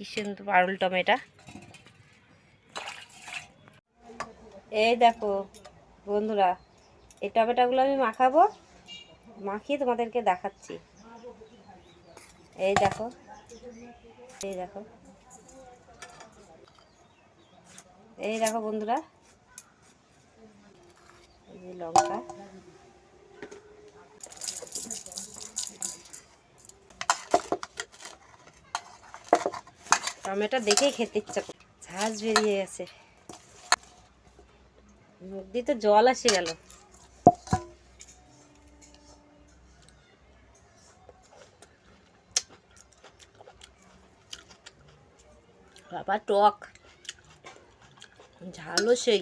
কি সুন্দর পারুল টমেটো। এই দেখো বন্ধুরা, এই টমেটোগুলো আমি মাখাবো, মাখিয়ে তোমাদেরকে দেখাচ্ছি। এই দেখো, এই দেখো, এই দেখো বন্ধুরা, এই যে লঙ্কা, টমেটো দেখেই খেতে ইচ্ছা, ঝাঁজ বেরিয়ে গেছে, মুখ দিয়ে তো জল এসে গেল। বাবা টক, ঝালও সেই।